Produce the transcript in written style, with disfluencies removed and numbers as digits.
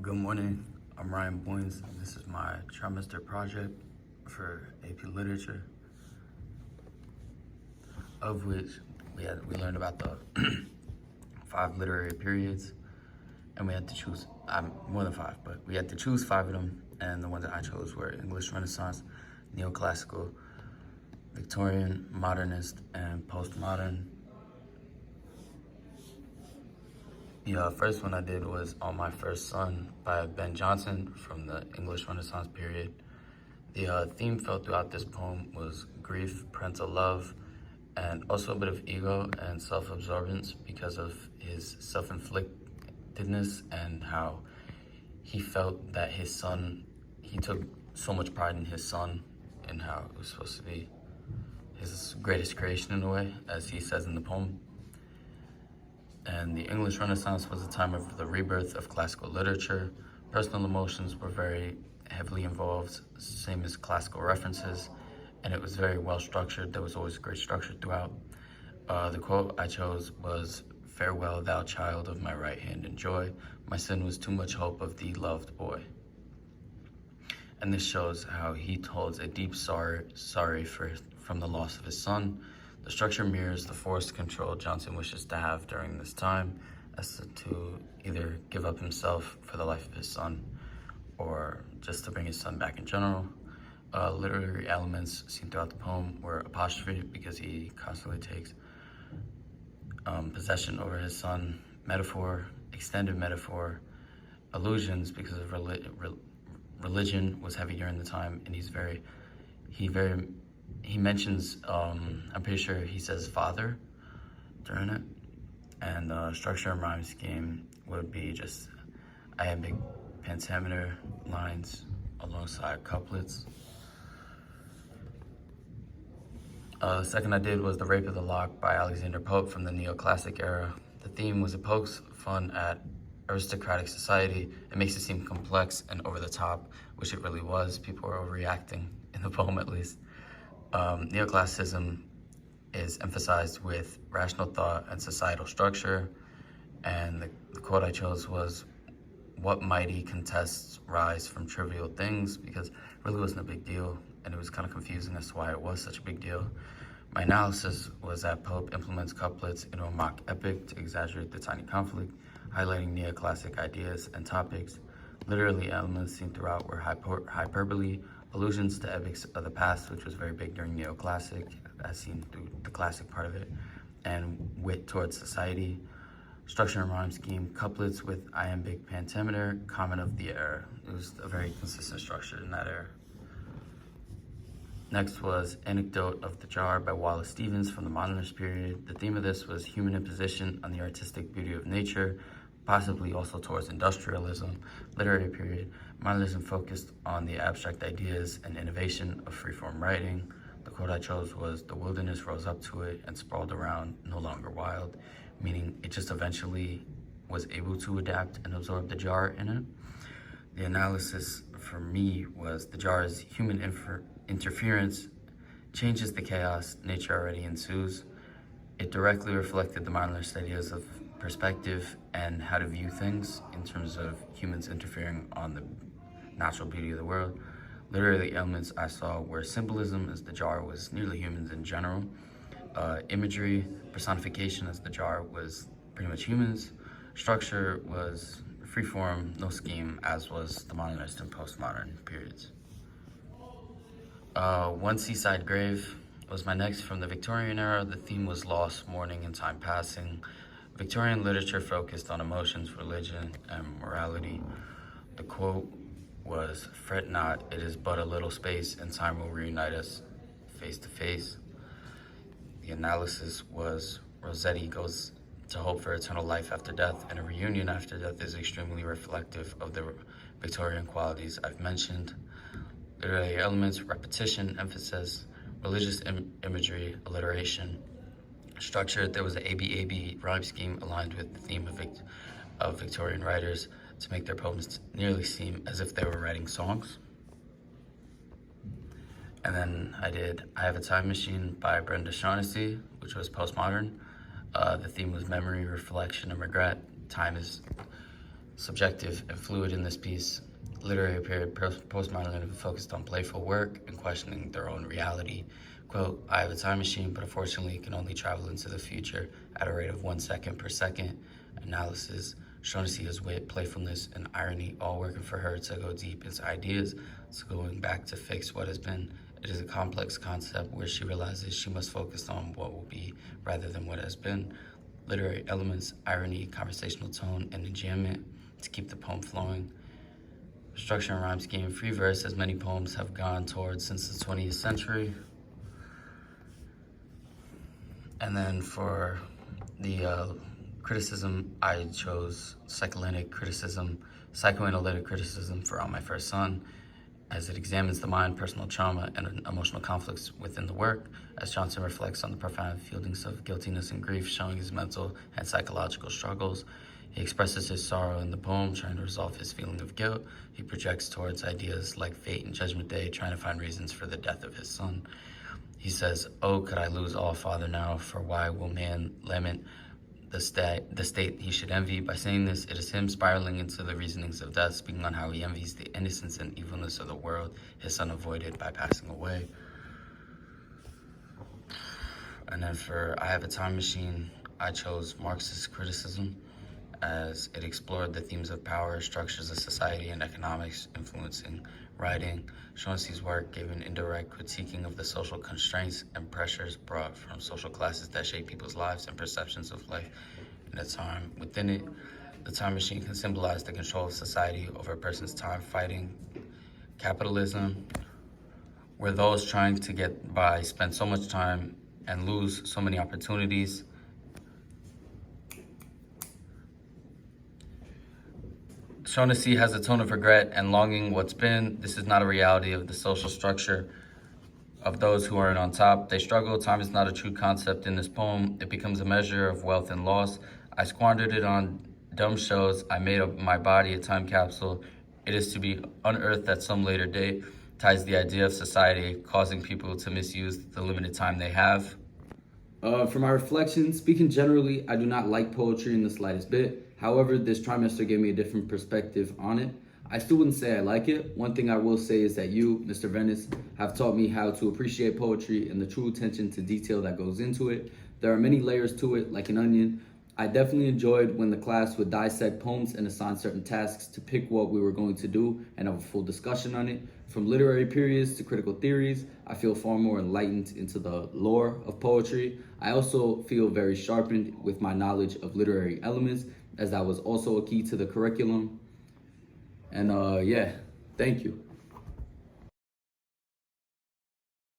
Good morning, I'm Ryan Boynes, and this is my trimester project for AP Literature, of which we learned about the 5 literary periods, and we had to choose, more than 5, but we had to choose 5 of them, and the ones that I chose were English Renaissance, Neoclassical, Victorian, Modernist, and Postmodern. The first one I did was On My First Son by Ben Jonson from the English Renaissance period. The theme felt throughout this poem was grief, parental love, and also a bit of ego and self-absorbance because of his self-inflictedness and how he felt that his son, he took so much pride in his son and how it was supposed to be his greatest creation in a way, as he says in the poem. And the English Renaissance was a time of the rebirth of classical literature. Personal emotions were very heavily involved, same as classical references, and it was very well structured. There was always great structure throughout. The quote I chose was, "Farewell, thou child of my right hand and joy. My sin was too much hope of thee, loved boy." And this shows how he holds a deep sorry from the loss of his son. The structure mirrors the forced control Jonson wishes to have during this time, as to either give up himself for the life of his son or just to bring his son back in general. Literary elements seen throughout the poem were apostrophe, because he constantly takes possession over his son, metaphor, extended metaphor, allusions, because of religion was heavy during the time, and he mentions, I'm pretty sure he says father during it, and structure and rhyme scheme would be just iambic pentameter lines alongside couplets. The second I did was The Rape of the Lock by Alexander Pope from the Neoclassic era. The theme was it pokes fun at aristocratic society. It makes it seem complex and over the top, which it really was. People were overreacting, in the poem at least. Neoclassicism is emphasized with rational thought and societal structure, and the quote I chose was, "What mighty contests rise from trivial things," because it really wasn't a big deal, and it was kind of confusing as to why it was such a big deal. My analysis was that Pope implements couplets into a mock epic to exaggerate the tiny conflict, highlighting neoclassic ideas and topics. Literally elements seen throughout were hyperbole, allusions to epics of the past, which was very big during Neoclassic, as seen through the classic part of it, and wit towards society. Structure and rhyme scheme, couplets with iambic pentameter, common of the era. It was a very consistent structure in that era. Next was Anecdote of the Jar by Wallace Stevens from the Modernist period. The theme of this was human imposition on the artistic beauty of nature, possibly also towards industrialism. Literary period, modernism focused on the abstract ideas and innovation of freeform writing. The quote I chose was, "The wilderness rose up to it and sprawled around, no longer wild," meaning it just eventually was able to adapt and absorb the jar in it. The analysis for me was, the jar's human interference changes the chaos nature already ensues. It directly reflected the modernist ideas of perspective and how to view things in terms of humans interfering on the natural beauty of the world. Literary elements I saw were symbolism, as the jar was nearly humans in general, imagery, personification, as the jar was pretty much humans, structure was freeform, no scheme, as was the modernist and postmodern periods. One Seaside Grave was my next from the Victorian era. The theme was loss, mourning, and time passing. Victorian literature focused on emotions, religion, and morality. The quote was, "Fret not, it is but a little space, and time will reunite us face to face." The analysis was, Rossetti goes to hope for eternal life after death, and a reunion after death is extremely reflective of the Victorian qualities I've mentioned. Literary elements, repetition, emphasis, religious imagery, alliteration. Structure, there was an ABAB rhyme scheme aligned with the theme of Victorian writers to make their poems nearly seem as if they were writing songs. And then I did I Have a Time Machine by Brenda Shaughnessy, which was postmodern. The theme was memory, reflection, and regret. Time subjective and fluid in this piece. Literary period postmodern focused on playful work and questioning their own reality. Quote, I have a time machine, but unfortunately it can only travel into the future at a rate of 1 second per second. Analysis, Shaughnessy's wit, playfulness, and irony all working for her to go deep into ideas, so going back to fix what has been. It is a complex concept where she realizes she must focus on what will be rather than what has been. Literary elements, irony, conversational tone, and enjambment to keep the poem flowing. Structure and rhyme scheme, free verse, as many poems have gone towards since the 20th century. And then for the criticism, I chose psychoanalytic criticism for On My First Son, as it examines the mind, personal trauma, and emotional conflicts within the work, as Johnson reflects on the profound feelings of guiltiness and grief, showing his mental and psychological struggles. He expresses his sorrow in the poem, trying to resolve his feeling of guilt. He projects towards ideas like fate and judgment day, trying to find reasons for the death of his son. He says, oh, could I lose all father now, for why will man lament the state he should envy? By saying this, it is him spiraling into the reasonings of death, speaking on how he envies the innocence and evilness of the world his son avoided by passing away. And then for I Have a Time Machine, I chose Marxist criticism, as it explored the themes of power, structures of society, and economics influencing writing. Shaughnessy's work gave an indirect critiquing of the social constraints and pressures brought from social classes that shape people's lives and perceptions of life in a time. Within it, the time machine can symbolize the control of society over a person's time fighting capitalism, where those trying to get by spend so much time and lose so many opportunities. Shaughnessy has a tone of regret and longing what's been. This is not a reality of the social structure of those who aren't on top. They struggle. Time is not a true concept in this poem. It becomes a measure of wealth and loss. I squandered it on dumb shows. I made up my body a time capsule. It is to be unearthed at some later date. Ties the idea of society causing people to misuse the limited time they have. For my reflections, speaking generally, I do not like poetry in the slightest bit. However, this trimester gave me a different perspective on it. I still wouldn't say I like it. One thing I will say is that you, Mr. Venice, have taught me how to appreciate poetry and the true attention to detail that goes into it. There are many layers to it, like an onion. I definitely enjoyed when the class would dissect poems and assign certain tasks to pick what we were going to do and have a full discussion on it. From literary periods to critical theories, I feel far more enlightened into the lore of poetry. I also feel very sharpened with my knowledge of literary elements, as that was also a key to the curriculum. And yeah, thank you.